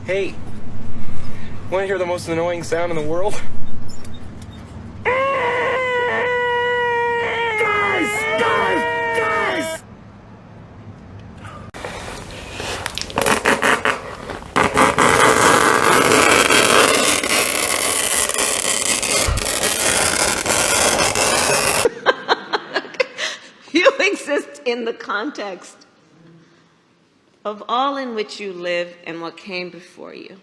Hey, want to hear the most annoying sound in the world? Guys! You exist in the context of all in which you live and what came before you.